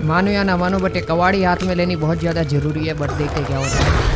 मानो या ना मानो बट एक कवाड़ी हाथ में लेनी बहुत ज़्यादा ज़रूरी है, बट देखते क्या होता है।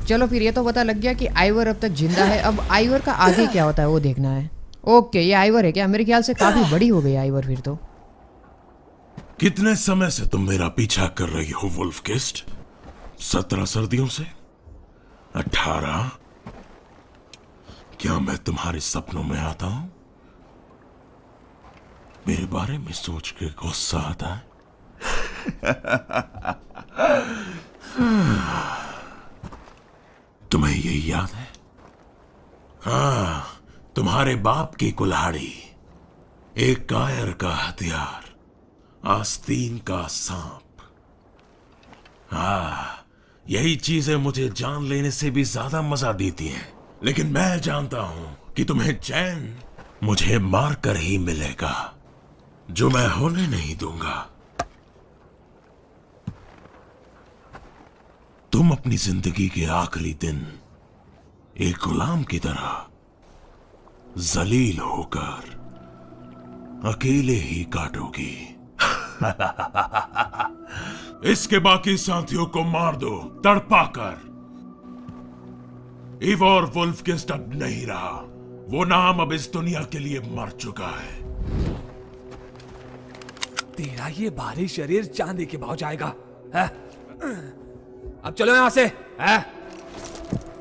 चलो फिर ये तो पता लग गया कि आइवर अब तक जिंदा है। अब आइवर का आगे क्या होता है वो देखना है। ओके, ये आइवर है क्या? मेरे ख्याल से काफी बड़ी हो गई आइवर फिर तो। कितने समय से तुम मेरा पीछा कर रही हो वुल्फकिस्ट? 17 सर्दियों से? 18? क्या मैं तुम्हारे सपनों में आता हूं? मेरे बारे में सोच के गुस्सा आता है? तुम्हें यही याद है? हाँ, तुम्हारे बाप की कुल्हाड़ी, एक कायर का हथियार, आस्तीन का सांप। हाँ, यही चीजें मुझे जान लेने से भी ज्यादा मजा देती हैं। लेकिन मैं जानता हूं कि तुम्हें चैन मुझे मारकर ही मिलेगा, जो मैं होने नहीं दूंगा। तुम अपनी जिंदगी के आखिरी दिन एक गुलाम की तरह जलील होकर अकेले ही काटोगी। इसके बाकी साथियों को मार दो तड़पा कर। इवोर वुल्फकिस्ट अब नहीं रहा, वो नाम अब इस दुनिया के लिए मर चुका है। तेरा ये भारी शरीर चांदी के भाव जाएगा है? अब चलो यहां से है?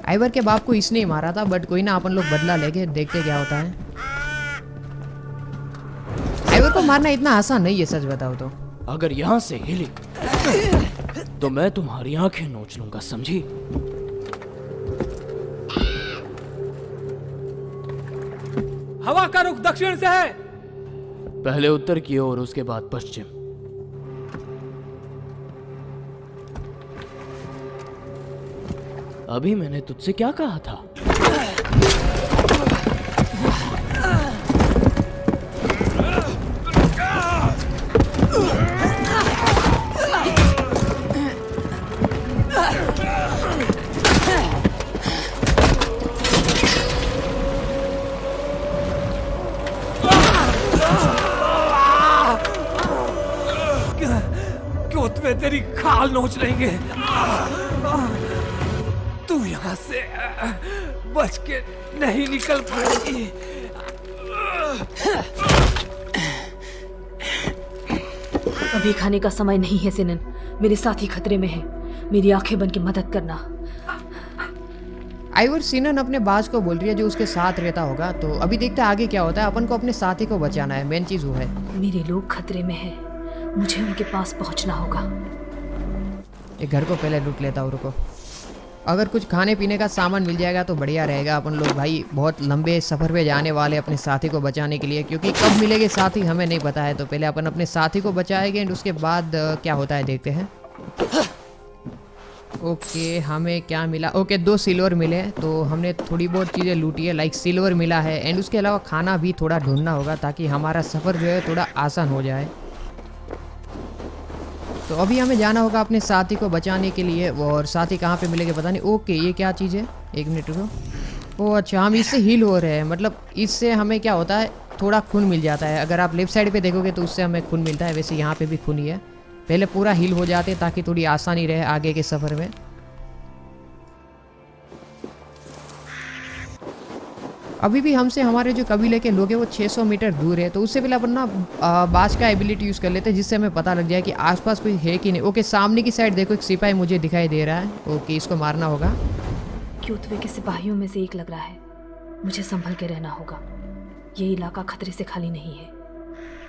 आइवर के बाप को इसने ही मारा था, बट कोई ना, अपन लोग बदला लेके देखते क्या होता है। आइवर को मारना इतना आसान नहीं है, सच बताओ तो। अगर यहाँ से हिली तो मैं तुम्हारी आंखें नोच लूंगा, समझी? हवा का रुख दक्षिण से है। पहले उत्तर की ओर, उसके बाद पश्चिम। अभी मैंने तुझसे क्या कहा था? क्यों तेरी खाल नोच लेंगे। तू यहां से बच के नहीं निकल पाएगी। अभी खाने का समय नहीं है सिनन, मेरे साथी खतरे में है, मेरी आंखें बन के मदद करना। आइवर सिनन अपने बाज को बोल रही है जो उसके साथ रहता होगा। तो अभी देखते हैं आगे क्या होता है। अपन को अपने साथी को बचाना है, मेन चीज वो है। मेरे लोग खतरे में हैं, मुझे उनके पास पहुंचना होगा। एक घर को पहले लूट लेता हूँ, रुको। अगर कुछ खाने पीने का सामान मिल जाएगा तो बढ़िया रहेगा। अपन लोग भाई बहुत लंबे सफ़र पे जाने वाले अपने साथी को बचाने के लिए, क्योंकि कब मिलेंगे साथी हमें नहीं पता है। तो पहले अपन अपने साथी को बचाएंगे एंड उसके बाद क्या होता है देखते हैं। ओके, हमें क्या मिला? ओके, 2 सिल्वर मिले, तो हमने थोड़ी बहुत चीज़ें लूटी है, लाइक सिल्वर मिला है एंड उसके अलावा खाना भी थोड़ा ढूंढना होगा ताकि हमारा सफ़र जो है थोड़ा आसान हो जाए। तो अभी हमें जाना होगा अपने साथी को बचाने के लिए। और साथी कहाँ पे मिलेंगे पता नहीं। ओके, ये क्या चीज़ है? 1 मिनट रुको। ओह अच्छा, हम इससे हील हो रहे हैं, मतलब इससे हमें क्या होता है, थोड़ा खून मिल जाता है। अगर आप लेफ्ट साइड पे देखोगे तो उससे हमें खून मिलता है। वैसे यहाँ पे भी खून ही है। पहले पूरा हील हो जाते ताकि थोड़ी आसानी रहे आगे के सफ़र में। अभी भी हमसे हमारे जो कबीले के लोग हैं वो 600 मीटर दूर है। तो उससे पहले अपन ना बाज का एबिलिटी यूज़ कर लेते हैं, जिससे हमें पता लग जाए कि आसपास कोई है कि नहीं। ओके, सामने की साइड देखो, एक सिपाही मुझे दिखाई दे रहा है। ओके, इसको मारना होगा। क्योतवे के सिपाहियों में से एक लग रहा है, मुझे संभल के रहना होगा। ये इलाका खतरे से खाली नहीं है।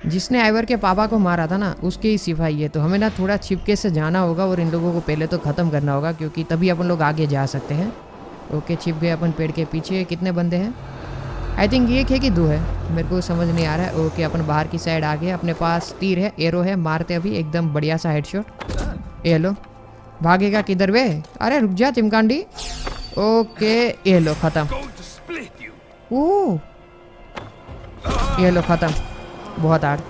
जिसने आइवर के पापा को मारा था ना, उसके ही सिपाही है। तो हमें ना थोड़ा छिपके से जाना होगा और इन लोगों को पहले तो ख़त्म करना होगा, क्योंकि तभी अपन लोग आगे जा सकते हैं। ओके, छिप गए अपन पेड़ के पीछे। कितने बंदे हैं? आई थिंक एक है कि दो है, मेरे को समझ नहीं आ रहा है। ओके, अपन बाहर की साइड आ गए। अपने पास तीर है, एरो है, मारते अभी एकदम बढ़िया सा हेडशॉट। ये लो, भागेगा किधर वे? अरे रुक जा चिमकांडी। ओके, ये लो ख़त्म। ओह, ये लो ख़त्म। बहुत हार्ड।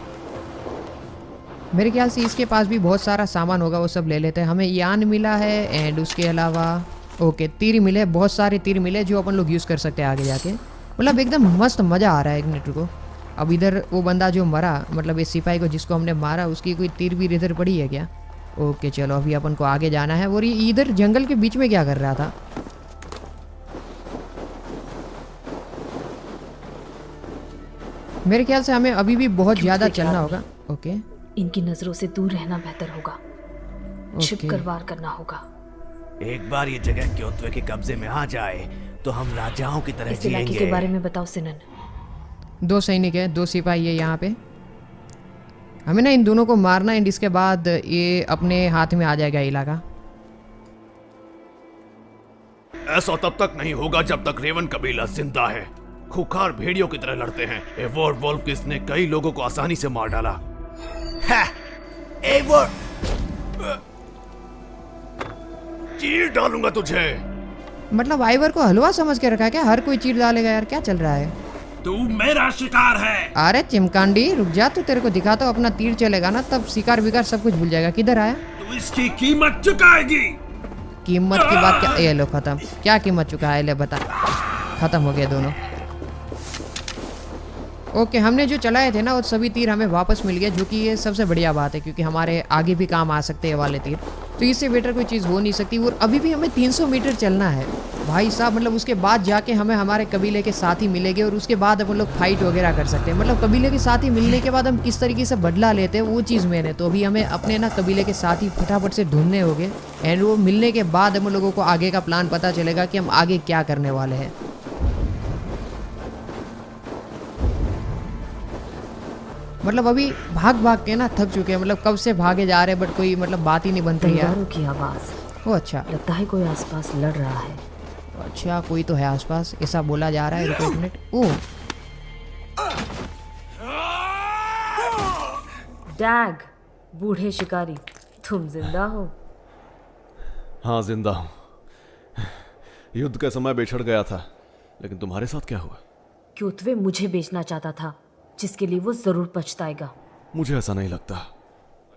मेरे ख्याल से इसके पास भी बहुत सारा सामान होगा, वो सब ले लेते हैं। हमें यान मिला है एंड उसके अलावा ओके तीर मिले, बहुत सारे तीर मिले जो अपन लोग यूज़ कर सकते हैं आगे जाके। मतलब एकदम मस्त मज़ा आ रहा है। एक मिनट रुको, अब इधर वो बंदा जो मरा, मतलब इस सिपाही को जिसको हमने मारा, उसकी कोई तीर भी इधर पड़ी है क्या? ओके चलो, अभी अपन को आगे जाना है। और ये इधर जंगल के बीच में क्या कर रहा था? मेरे ख्याल से हमें अभी भी बहुत ज़्यादा चलना होगा। ओके, इनकी नजरों से दूर रहना बेहतर होगा। छिप कर वार करना होगा। एक बार ये जगह क्योत्वे के कब्जे में आ जाए तो हम राजाओं की तरह इस इलाके जिएंगे। के बारे में बताओ सिनन। 2 सैनिक है, 2 सिपाही है यहाँ पे। हमें ना इन दोनों को मारना है, इसके बाद ये अपने हाथ में आ जाएगा इलाका। ऐसा तब तक नहीं होगा जब तक रेवन कबीला जिंदा है। खुखार भेड़ियों की तरह लड़ते हैं। एवोर वोल्फकिस्ट ने कई लोगों को आसानी से मार डाला। एवोर, चीर डालूंगा तुझे। मतलब आइवर को हलवा समझ के रखा है क्या? हर कोई चीर डालेगा यार, क्या चल रहा है? तू मेरा शिकार है। अरे चिमकांडी रुक जा, तू तेरे को दिखाता हूँ अपना तीर चलेगा ना, तब शिकार विकार सब कुछ भूल जाएगा। किधर आया? तू इसकी कीमत चुकाएगी। कीमत की बात क्या? ये लो खत्म। क्या कीमत चुका है ले बता। खत्म हो गए दोनों। ओके, हमने जो चलाए थे ना वो सभी तीर हमें वापस मिल गए, जो कि ये सबसे बढ़िया बात है, क्योंकि हमारे आगे भी काम आ सकते हैं वाले तीर। तो इससे बेटर कोई चीज़ हो नहीं सकती। और अभी भी हमें 300 मीटर चलना है भाई साहब। मतलब उसके बाद जाके हमें हमारे कबीले के साथी मिलेंगे और उसके बाद अपन लोग फाइट वगैरह कर सकते हैं। मतलब कबीले के साथी मिलने के बाद हम किस तरीके से बदला लेते हैं वो चीज़ मैंने। तो अभी हमें अपने ना कबीले के साथी फटाफट से ढूंढने होंगे एंड वो मिलने के बाद हम लोगों को आगे का प्लान पता चलेगा कि हम आगे क्या करने वाले हैं। मतलब अभी भाग भाग के ना थक चुके हैं। मतलब कब से भागे जा रहे हैं बट कोई मतलब बात ही नहीं बनती यार। तलवारों की आवाज। ओ अच्छा, लगता है कोई आसपास लड़ रहा है। अच्छा कोई तो है आसपास, ऐसा बोला जा रहा है। रुको एक मिनट। ओह डैग, बूढ़े शिकारी, तुम जिंदा हो? हाँ जिंदा हूँ। युद्ध का समय बिछड़ गया था, लेकिन तुम्हारे साथ क्या हुआ? क्योत्वे मुझे बेचना चाहता था, जिसके लिए वो जरूर पछताएगा। मुझे ऐसा नहीं लगता।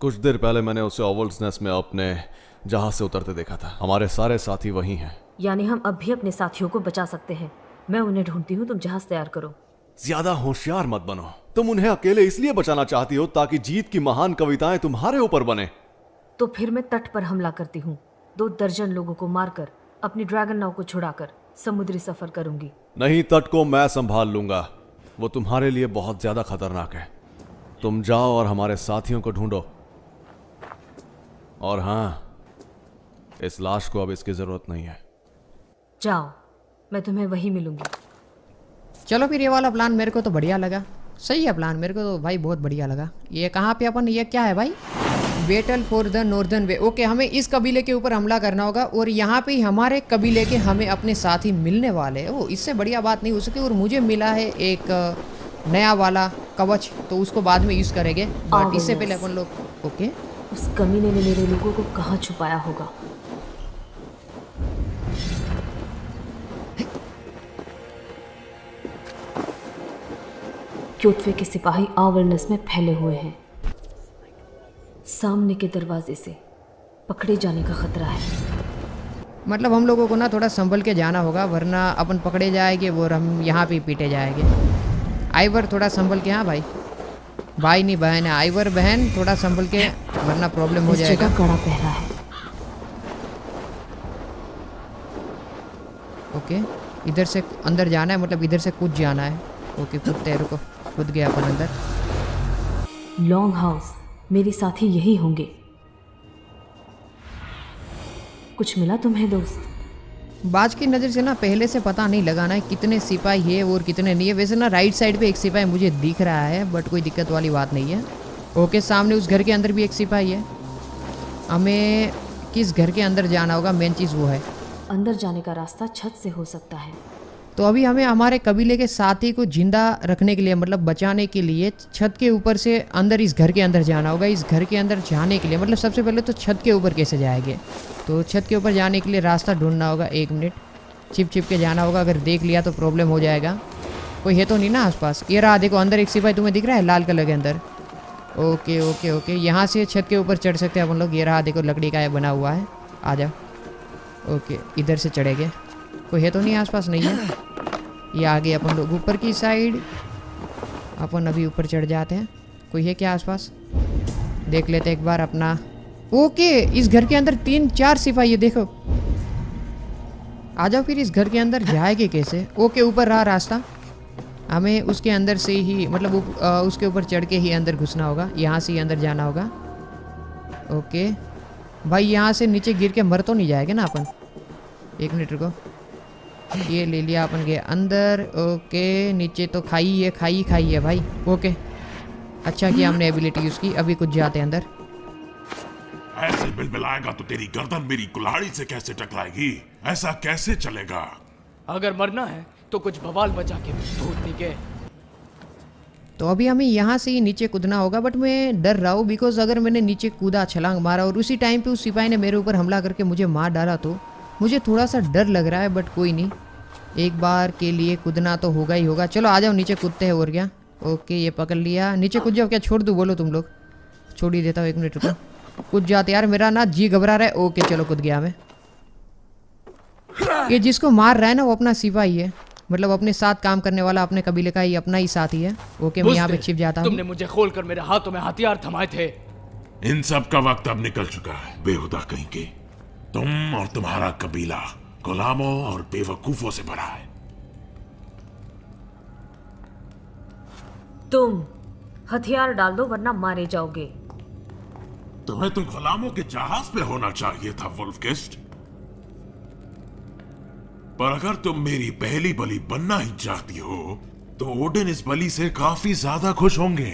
कुछ देर पहले मैंने उसे ओवल्स नेस्ट में अपने जहाज से उतरते देखा था। हमारे सारे साथी वहीं हैं। यानी हम अब भी अपने साथियों को बचा सकते हैं। मैं उन्हें ढूंढती हूँ, तुम जहाज तैयार करो। ज्यादा होशियार मत बनो। तुम उन्हें अकेले इसलिए बचाना चाहती हो ताकि जीत की महान कविताएं तुम्हारे ऊपर बने। तो फिर मैं तट पर हमला करती हूँ। 2 दर्जन लोगों को मारकर अपनी ड्रैगन नाव को छुड़ाकर समुद्री सफर करूंगी। नहीं, तट को मैं संभाल लूंगा। वो तुम्हारे लिए बहुत ज्यादा खतरनाक है। तुम जाओ और हमारे साथियों को ढूंढो। और हाँ, इस लाश को अब इसकी जरूरत नहीं है। जाओ, मैं तुम्हें वहीं मिलूंगी। चलो फिर, ये वाला प्लान मेरे को तो बढ़िया लगा। सही है प्लान, मेरे को तो भाई बहुत बढ़िया लगा। ये कहाँ पे अपन, ये क्या है भाई? Battle for the northern way. Okay, हमें इस कबीले के ऊपर हमला करना होगा और यहाँ पे हमारे कबीले के हमें अपने साथी मिलने वाले हैं। ओ, इससे बढ़िया बात नहीं हो सकती। और मुझे मिला है एक नया वाला कवच, तो उसको बाद में यूज़ करेंगे। बट इससे पहले अपन लोग ओके। उस कमीने ने मेरे लोगों को कहाँ छुपाया होगा? क्योत्वे के सिपाही आवरनेस में फैले हुए हैं। सामने के दरवाजे से पकड़े जाने का खतरा है। मतलब हम लोगों को ना थोड़ा संभल के जाना होगा, वरना अपन पकड़े जाएंगे और हम यहाँ पे पीटे जाएंगे। आइवर थोड़ा संभल के। हाँ भाई, भाई नहीं बहन है। आइवर बहन थोड़ा संभल के, वरना प्रॉब्लम हो इस जाएगा। जगह कड़ा पहरा है। ओके, इधर से अंदर जाना है, मतलब इधर से कूद जाना है। ओके, कूदते हैं। रुको, कूद गया अपन अंदर। लॉन्ग हाउस, मेरे साथी यही होंगे। कुछ मिला तुम्हें दोस्त? बाज की नज़र से ना पहले से पता नहीं लगाना है कितने सिपाही है और कितने नहीं है। वैसे ना राइट साइड पे एक सिपाही मुझे दिख रहा है, बट कोई दिक्कत वाली बात नहीं है। ओके, सामने उस घर के अंदर भी एक सिपाही है। हमें किस घर के अंदर जाना होगा, मेन चीज़ वो है। अंदर जाने का रास्ता छत से हो सकता है। तो अभी हमें हमारे कबीले के साथी को जिंदा रखने के लिए, मतलब बचाने के लिए छत के ऊपर से अंदर इस घर के अंदर जाना होगा। इस घर के अंदर जाने के लिए मतलब सबसे पहले तो छत के ऊपर कैसे जाएंगे, तो छत के ऊपर जाने के लिए रास्ता ढूंढना होगा। 1 मिनट, छिप छिप के जाना होगा, अगर देख लिया तो प्रॉब्लम हो जाएगा। कोई है तो नहीं ना आसपास? ये रहा, देखो अंदर एक सिपाही तुम्हें दिख रहा है लाल कलर के अंदर। ओके ओके ओके, यहाँ से छत के ऊपर चढ़ सकते हैं अपन लोग। ये रहा देखो, लकड़ी का ये बना हुआ है, आ जाओ। ओके, इधर से चढ़ेंगे। कोई है तो नहीं आसपास? नहीं है। ये आगे अपन लोग ऊपर की साइड, अपन अभी ऊपर चढ़ जाते हैं। कोई है क्या आसपास? देख लेते एक बार अपना। ओके, इस घर के अंदर 3-4 सिपाही है, देखो। आ जाओ फिर, इस घर के अंदर जाएंगे कैसे? ओके, ऊपर रहा रास्ता, हमें उसके अंदर से ही मतलब उसके ऊपर चढ़ के ही अंदर घुसना होगा। यहाँ से ही अंदर जाना होगा। ओके भाई, यहाँ से नीचे गिर के मर तो नहीं जाएगा ना अपन? 1 मिनट रुको, ये ले लिया अपन के अंदर। ओके, नीचे तो खाई है, खाई है भाई। ओके, अच्छा किया हमने एबिलिटी यूज़ की। अभी कुछ जाते हैं अंदर। ऐसे बिलबिलाएगा तो तेरी गर्दन मेरी कुल्हाड़ी से कैसे टकराएगी? ऐसा कैसे चलेगा? अगर मरना है तो कुछ बवाल बचा के धूतनी के। तो अभी हमें यहाँ से ही नीचे कूदना होगा, बट मैं डर रहा हूँ बिकॉज अगर मैंने नीचे कूदा, छलांग मारा और उसी टाइम पे उस सिपाही ने मेरे ऊपर हमला करके मुझे मार डाला तो मुझे थोड़ा सा डर लग रहा है। बट कोई नहीं, एक बार के लिए कूदना तो होगा ही होगा। चलो आ जाओ, नीचे कूदते हैं और क्या। ओके, ये पकड़ लिया, नीचे कूद जाओ। क्या छोड़ दूँ? बोलो तुम लोग। छोड़ ही देता हूँ, 1 मिनट रुको। कूद जाते यार, मेरा ना जी घबरा रहा है। ओके चलो, कूद गया मैं। ये जिसको मार रहा है ना वो अपना सिपाही है, मतलब अपने साथ काम करने वाला, अपने कबीले का ही अपना ही साथी है। ओके, मैं यहाँ पे छिप जाता हूँ। तुमने मुझे खोलकर मेरे हाथों में हथियार थमाए थे। इन सब का वक्त अब निकल चुका है, बेहुदा कहीं के। तुम और तुम्हारा कबीला गुलामों और बेवकूफों से भरा है। तुम हथियार डाल दो वरना मारे जाओगे। तुम्हें तो गुलामों के जहाज पे होना चाहिए था वुल्फकिस्ट, पर अगर तुम मेरी पहली बलि बनना ही चाहती हो तो ओडिन इस बलि से काफी ज्यादा खुश होंगे।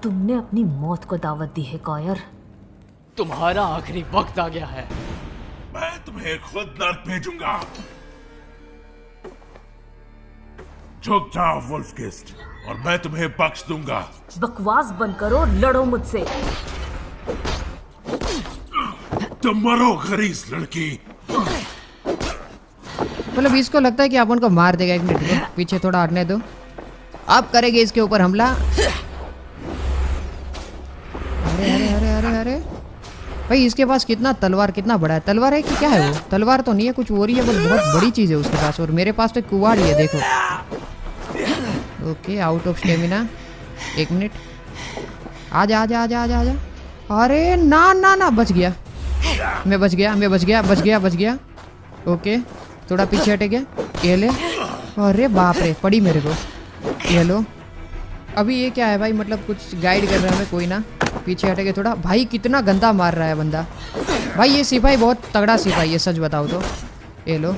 तुमने अपनी मौत को दावत दी है कॉयर। तुम्हारा आखिरी वक्त आ गया है। मैं तुम्हें खुद नर्क भेजूंगा। झुक जाओ वुल्फकिस्ट और मैं तुम्हें बख्श दूंगा। बकवास बंद करो, लड़ो मुझसे। तुम मरो गरीस लड़की। मतलब इसको लगता है कि अपन को मार देगा। 1 मिनट रुको, पीछे थोड़ा हटने दो। अब करेंगे इसके ऊपर हमला। अरे अरे अरे अरे अरे भाई, इसके पास कितना तलवार, कितना बड़ा है। तलवार है कि क्या है वो? तलवार तो नहीं है, कुछ और ही है, बहुत बड़ी चीज़ है उसके पास। और मेरे पास तो कुवाड़ ही है, देखो। Okay, out of stamina. 1 minute, आजा आजा आजा आजा आजा। अरे ना ना ना, बच गया मैं, बच गया मैं, बच गया बच गया बच गया। ओके, थोड़ा पीछे हटे गया। ये ले। अरे बाप रे, पड़ी मेरे को। ये लो। अभी ये क्या है भाई, मतलब कुछ गाइड कर रहा है हमें, कोई ना। पीछे हटे गए थोड़ा। भाई कितना गंदा मार रहा है बंदा। भाई ये सिपाही बहुत तगड़ा सिपाही है, सच बताओ तो। ये लो।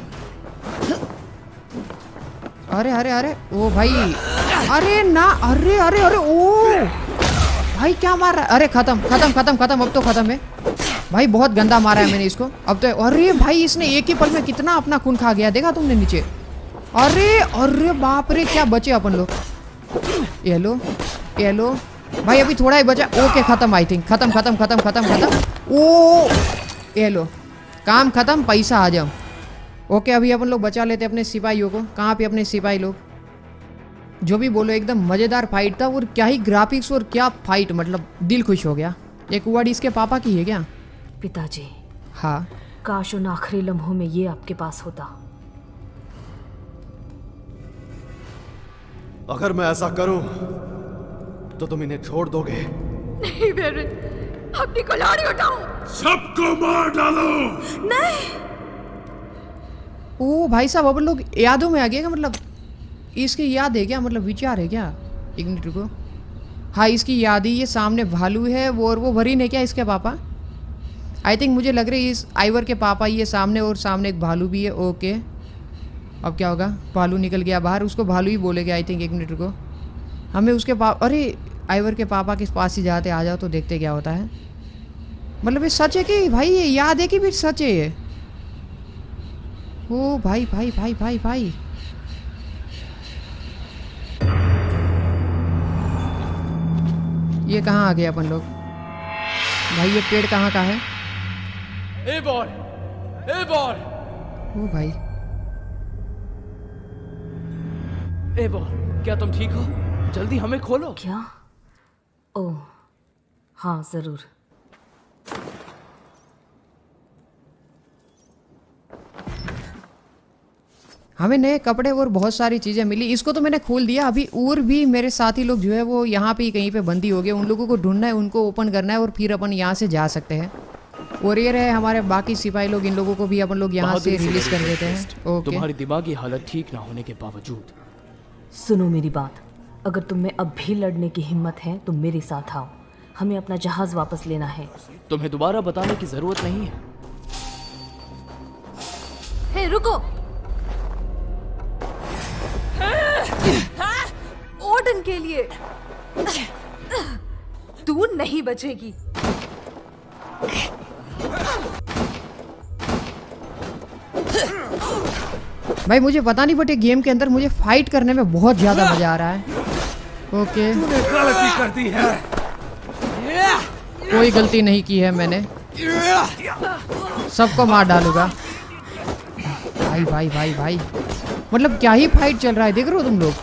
अरे अरे अरे, ओ भाई, अरे ना, अरे अरे अरे, ओ भाई क्या मार रहा है। अरे खत्म खत्म खत्म खत्म, अब तो खत्म है भाई। बहुत गंदा मारा है मैंने इसको अब तो। अरे भाई, इसने एक ही पल में कितना अपना खून खा गया, देखा तुमने नीचे? अरे अरे बाप रे, क्या बचे अपन लोग। ये लो ये लो भाई, अभी थोड़ा ही बचा। ओके खत्म, आई थिंक खत्म खत्म खत्म खत्म खत्म। ओ ये लो, काम खत्म, पैसा आ जाओ। ओके, अभी अपन लोग बचा लेते अपने सिपाहियों को। कहाँ पे अपने सिपाही लोग? जो भी बोलो, एकदम मज़ेदार फाइट था। और क्या ही ग्राफिक्स, और क्या फाइट, मतलब दिल खुश हो गया। एक कुवाड़ी इसके पापा की है क्या? पिताजी, हाँ। काश उन आखिरी लम्हों में ये आपके पास होता। अगर मैं ऐसा करूं तो तुम इन्हें छोड़ दोगे? नहीं मेरे, अपनी कुल्हाड़ी उठाओ। सबको मार डालो। नहीं। ओ भाई साहब, अपन लोग यादों में आ गए क्या? मतलब इसकी याद है क्या, मतलब विचार है क्या? 1 मिनट रुको। हाँ, इसकी याद ही, ये सामने भालू है वो, और वो वरीन है क्या इसके पापा? आई थिंक मुझे लग रही है इस आइवर के पापा ये सामने, और सामने एक भालू भी है। ओके अब क्या होगा? भालू निकल गया बाहर, उसको भालू ही बोलेगा आई थिंक। 1 मिनट रुको, हमें उसके अरे आइवर के पापा के पास ही जाते, आ जाओ तो देखते क्या होता है। मतलब ये सच है कि भाई, ये याद है कि फिर सच है ये? ओ भाई भाई भाई भाई भाई, ये कहाँ आ गए अपन लोग? भाई ये पेड़ कहाँ का है? एवोर, एवोर, ओ भाई, एवोर, क्या तुम ठीक हो? जल्दी हमें खोलो। क्या? ओह हाँ जरूर। हमें नए कपड़े और बहुत सारी चीज़ें मिली। इसको तो मैंने खोल दिया। अभी और भी मेरे साथी लोग जो है वो यहाँ पे ही कहीं पे बंदी हो गए। उन लोगों को ढूंढना है, उनको ओपन करना है और फिर अपन यहाँ से जा सकते हैं। और ये रहे हमारे बाकी सिपाही लोग, इन लोगों को भी अपन लोग यहाँ से रिलीज कर देते हैं। ओके, तुम्हारी दिमागी हालत ठीक ना होने के बावजूद। सुनो मेरी बात, अगर तुम में अब भी लड़ने की हिम्मत है तो मेरे साथ आओ। हमें अपना जहाज वापस लेना है। तुम्हें दोबारा बताने की जरूरत नहीं है। हे रुको, ओडन के लिए तू नहीं बचेगी। भाई मुझे पता नहीं बट ये गेम के अंदर मुझे फाइट करने में बहुत ज़्यादा मज़ा आ रहा है। ओके, तूने गलती कर दी है। कोई गलती नहीं की है मैंने, सबको मार डालूंगा। भाई भाई भाई भाई, मतलब क्या ही फाइट चल रहा है, देख रहे हो तुम लोग?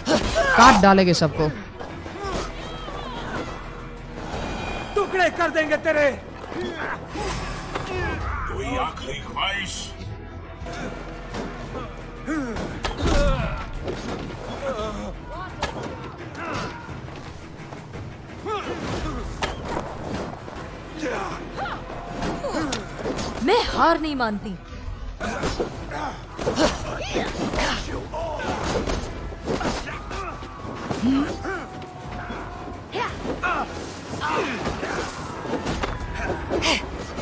काट डालेंगे सबको। टुकड़े कर देंगे तेरे। कोई आखिरी ख्वाहिश? मैं हार नहीं मानती।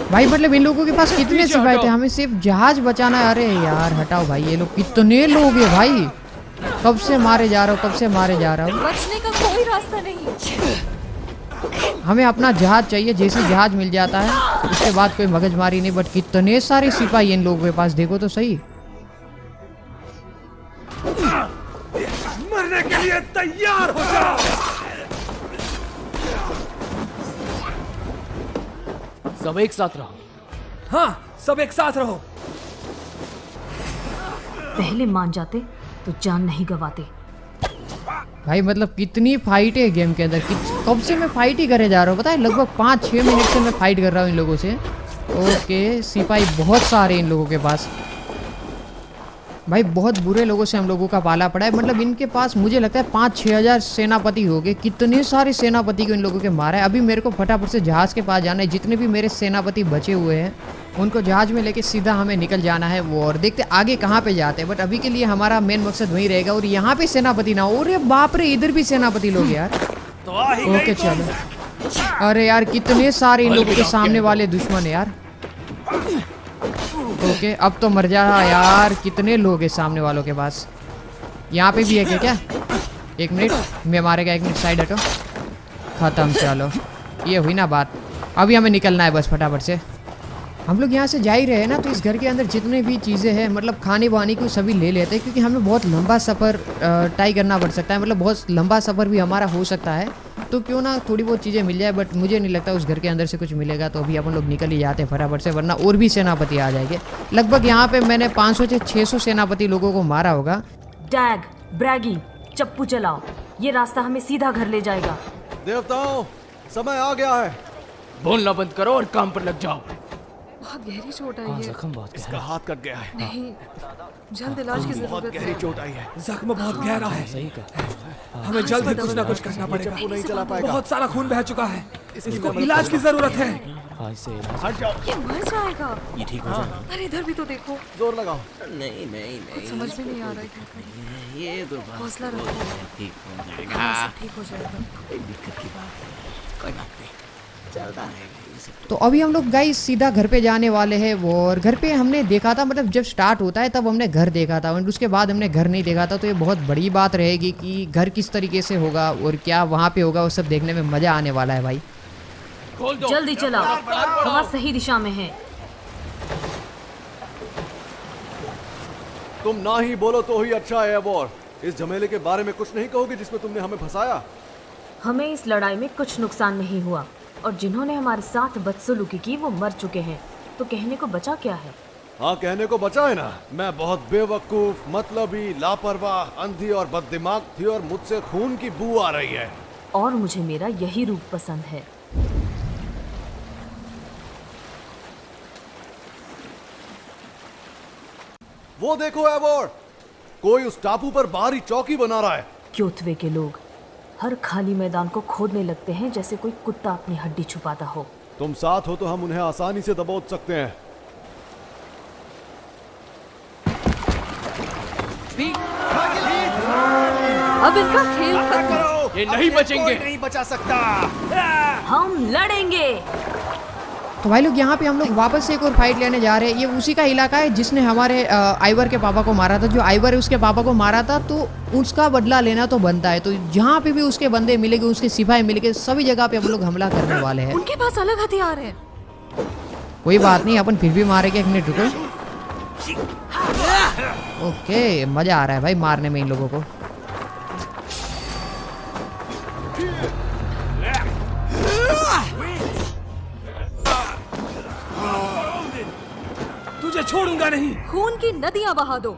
भाई मतलब इन लोगों के पास कितने सिपाही थे? हमें सिर्फ जहाज बचाना है। अरे यार हटाओ भाई, ये लोग कितने लोग हैं भाई? कब से मारे जा रहा हूँ, कब से मारे जा रहा हूँ। बचने का कोई रास्ता नहीं। हमें अपना जहाज चाहिए। जैसे जहाज मिल जाता है उसके बाद कोई मगजमारी नहीं। बट कितने सारे सिपाही इन लोगों के पास, देखो तो सही। मरने के लिए तैयार हो जाओ। सब एक साथ रहो। हाँ, सब एक साथ रहो। पहले मान जाते तो जान नहीं गवाते। भाई मतलब कितनी फाइट है गेम के अंदर। कब से मैं फाइट ही करे जा रहा हूँ, पता है? लगभग 5-6 मिनट से मैं फाइट कर रहा हूँ इन लोगों से। ओके, सिपाही बहुत सारे इन लोगों के पास। भाई बहुत बुरे लोगों से हम लोगों का पाला पड़ा है। मतलब इनके पास मुझे लगता है 5-6 हज़ार सेनापति हो गए। कितने सारे सेनापति को इन लोगों के मारा है। अभी मेरे को फटाफट से जहाज़ के पास जाना है। जितने भी मेरे सेनापति बचे हुए हैं उनको जहाज़ में लेके सीधा हमें निकल जाना है वो, और देखते आगे कहाँ पे जाते हैं। बट अभी के लिए हमारा मेन मकसद वही रहेगा। और यहाँ पे सेनापति ना हो। अरे बाप रे, इधर भी सेनापति लोग यार। ओके चलो। अरे यार कितने सारे इन लोगों के सामने वाले दुश्मन है यार। ओके अब तो मर जा यार। कितने लोग हैं सामने वालों के पास। यहाँ पे भी है क्या? 1 मिनट, मैं मारेगा। 1 मिनट, साइड हटो। खत्म। चलो ये हुई ना बात। अभी हमें निकलना है बस फटाफट से। हम लोग यहाँ से जा ही रहे हैं ना, तो इस घर के अंदर जितने भी चीज़ें हैं मतलब खाने वाने को सभी ले लेते हैं, क्योंकि हमें बहुत लंबा सफ़र तय करना पड़ सकता है। मतलब बहुत लंबा सफ़र भी हमारा हो सकता है, तो क्यों ना थोड़ी बहुत चीज़ें मिल जाए। बट मुझे नहीं लगता उस घर के अंदर से कुछ मिलेगा। तो अभी अपन लोग निकल ही जाते हैं फटाफट से, वरना और भी सेनापति आ जाएंगे। लगभग यहाँ पे मैंने 500 से 600 सेनापति लोगों को मारा होगा। डैग, ब्रैगी, चप्पू चलाओ। ये रास्ता हमें सीधा घर ले जाएगा। देवताओं, समय आ गया है। बोलना बंद करो और काम पर लग जाओ। बहुत गहरी चोट आई हाँ, है। जख्म बहुत गहरा इसका हाथ कट गया है। नहीं, जल्द इलाज की बहुत जरूरत गहरी है। चोट आई है। जख्म बहुत गहरा है। सही कहा। हमें जल्द ही कुछ ना कुछ करना पड़ेगा। नहीं चला पाएगा। बहुत सारा खून बह चुका है। इसको इलाज की जरूरत है। हाँ, इससे इलाज- हट जाओ। ये मर जाएगा। ये ठीक हो जाएगा। अरे इधर भी तो देखो, जोर लगाओ। कुछ समझ में नहीं आ रहा है क्या करें। ये तो बात हौसला रखो, ठीक हो जाएगा। हाँ, सब ठीक हो जाएगा। कोई दिक्कत की बात नहीं, कोई बात नहीं, चलता रहेगा। तो अभी हम लोग गाइस सीधा घर पे जाने वाले हैं वो, और घर पे हमने देखा था, मतलब जब स्टार्ट होता है तब हमने घर देखा था और उसके बाद हमने घर नहीं देखा था। तो ये बहुत बड़ी बात रहेगी कि घर किस तरीके से होगा और क्या वहाँ पे होगा, वो सब देखने में मज़ा आने वाला है भाई। जल्दी चलाओ, हवा सही दिशा में है। तुम ना ही बोलो तो ही अच्छा है एवोर। इस झमेले के बारे में कुछ नहीं कहोगे जिसमें तुमने हमें फंसाया? हमें इस लड़ाई में कुछ नुकसान नहीं हुआ और जिन्होंने हमारे साथ बदसलूकी की वो मर चुके हैं। तो कहने को बचा क्या है? हाँ, कहने को बचा है ना, मैं बहुत बेवकूफ, मतलबी, लापरवाह, अंधी और बददिमाग थी और मुझसे खून की बू आ रही है। और मुझे मेरा यही रूप पसंद है। वो देखो एवोर, कोई उस टापू पर बाहरी चौकी बना रहा है। क्योथवे के लोग हर खाली मैदान को खोदने लगते हैं जैसे कोई कुत्ता अपनी हड्डी छुपाता हो। तुम साथ हो तो हम उन्हें आसानी से दबोच सकते हैं। अब इनका खेल खत्म। ये नहीं बचेंगे। नहीं बचा सकता। हम लड़ेंगे। तो भाई लोग यहाँ पे हम लोग वापस से एक और फाइट लेने जा रहे हैं। ये उसी का इलाका है जिसने हमारे आइवर के पापा को मारा था। जो आइवर है उसके पापा को मारा था, तो उसका बदला लेना तो बनता है। तो जहाँ पे भी उसके बंदे मिलेंगे, उसके सिपाही मिलेंगे, सभी जगह पे हम लोग हमला करने वाले हैं। उनके पास अलग हथियार है। कोई बात नहीं, अपन फिर भी मारेंगे। एक मिनट रुको। ओके, मजा आ रहा है भाई मारने में इन लोगों को। तुझे छोड़ूंगा नहीं। खून की नदियां बहा दो।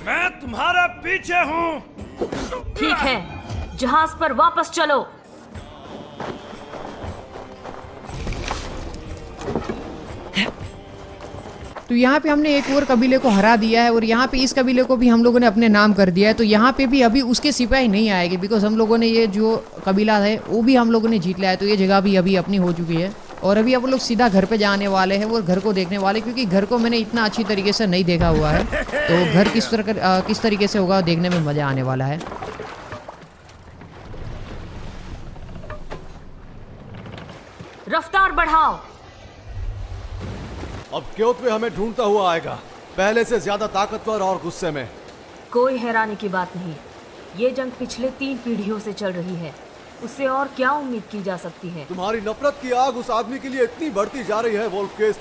मैं तुम्हारा पीछे हूँ। ठीक है, जहाज पर वापस चलो। तो यहाँ पे हमने एक और कबीले को हरा दिया है और यहाँ पे इस कबीले को भी हम लोगों ने अपने नाम कर दिया है। तो यहाँ पे भी अभी उसके सिपाही नहीं आएंगे, बिकॉज हम लोगों ने ये जो कबीला है वो भी हम लोगों ने जीत लिया है। तो ये जगह भी अभी अपनी हो चुकी है और अभी हम लोग सीधा घर पे जाने वाले हैं और घर को देखने वाले, क्योंकि घर को मैंने इतना अच्छी तरीके से नहीं देखा हुआ है। तो घर किस तरीके से होगा देखने में मज़ा आने वाला है। रफ्तार बढ़ाओ। अब क्योथवे हमें ढूंढता हुआ आएगा, पहले से ज्यादा ताकतवर और गुस्से में। कोई हैरानी की बात नहीं, ये जंग पिछले 3 पीढ़ियों से चल रही है। उससे और क्या उम्मीद की जा सकती है? तुम्हारी नफरत की आग उस आदमी के लिए इतनी बढ़ती जा रही है वोल्फकेस्ट,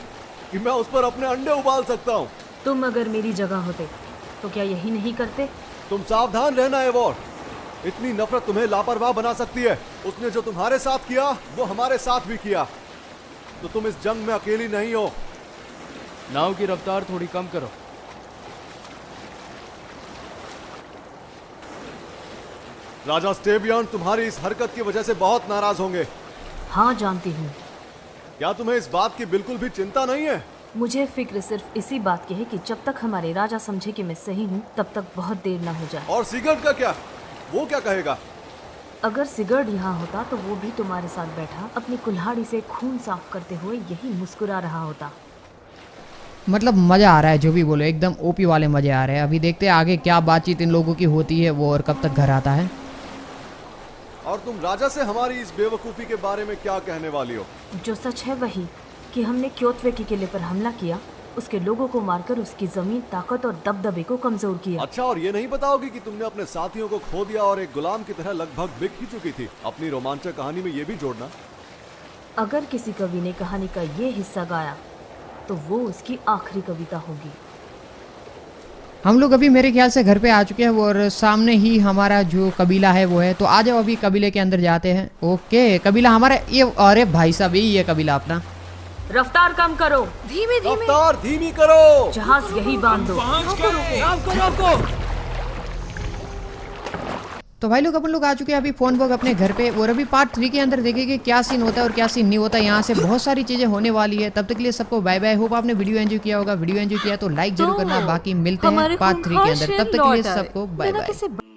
कि मैं उस पर अपने अंडे उबाल सकता हूँ। तुम अगर मेरी जगह होते तो क्या यही नहीं करते? तुम सावधान रहना एवोर, इतनी नफरत तुम्हें लापरवाह बना सकती है। उसने जो तुम्हारे साथ किया वो हमारे साथ भी किया। तो तुम इस जंग में अकेली नहीं हो। नाव की रफ्तार थोड़ी कम करो। राजा स्टेबियन तुम्हारी इस हरकत की वजह से बहुत नाराज होंगे। हाँ जानती हूँ। क्या तुम्हें इस बात की बिल्कुल भी चिंता नहीं है? मुझे फिक्र सिर्फ इसी बात की है कि जब तक हमारे राजा समझे कि मैं सही हूँ तब तक बहुत देर ना हो जाए। और सिगर्ड का क्या, वो क्या कहेगा? अगर सिगर्ड यहाँ होता तो वो भी तुम्हारे साथ बैठा अपनी कुल्हाड़ी से खून साफ करते हुए यही मुस्कुरा रहा होता। मतलब मज़ा आ रहा है, जो भी बोलो एकदम ओपी वाले मज़े आ रहे हैं। अभी देखते हैं आगे क्या बातचीत इन लोगों की होती है वो, और कब तक घर आता है। और तुम राजा से हमारी इस बेवकूफ़ी के बारे में क्या कहने वाली हो? जो सच है वही कि हमने क्योथवे के किले पर हमला किया, उसके लोगों को मारकर उसकी जमीन, ताकत और दबदबे को कमजोर किया। अच्छा, और ये नहीं बताओगी कि तुमने अपने साथियों को खो दिया और एक गुलाम की तरह लगभग बिक ही चुकी थी? अपनी रोमांचक कहानी में ये भी जोड़ना। अगर किसी कवि ने कहानी का ये हिस्सा गाया तो वो उसकी आखिरी कविता होगी। हम लोग अभी मेरे ख्याल से घर पे आ चुके हैं और सामने ही हमारा जो कबीला है वो है। तो आ जाओ अभी कबीले के अंदर जाते हैं। ओके, कबीला हमारा ये, अरे भाई साहब यही है कबीला अपना। रफ्तार कम करो। धीमे धीमे। रफ्तार धीमी करो। जहाज यही बांध दो। तो भाई लोग अपन लोग आ चुके हैं अभी फोन बॉग अपने घर पे, और अभी पार्ट 3 के अंदर देखेंगे क्या सीन होता है और क्या सीन नहीं होता। यहाँ से बहुत सारी चीजें होने वाली है। तब तक के लिए सबको बाय बाय। होप आपने वीडियो एंजॉय किया होगा। वीडियो एंजॉय किया तो लाइक जरूर करना। बाकी मिलते हैं पार्ट 3 के अंदर। तब तक के लिए सबको बाय बाय।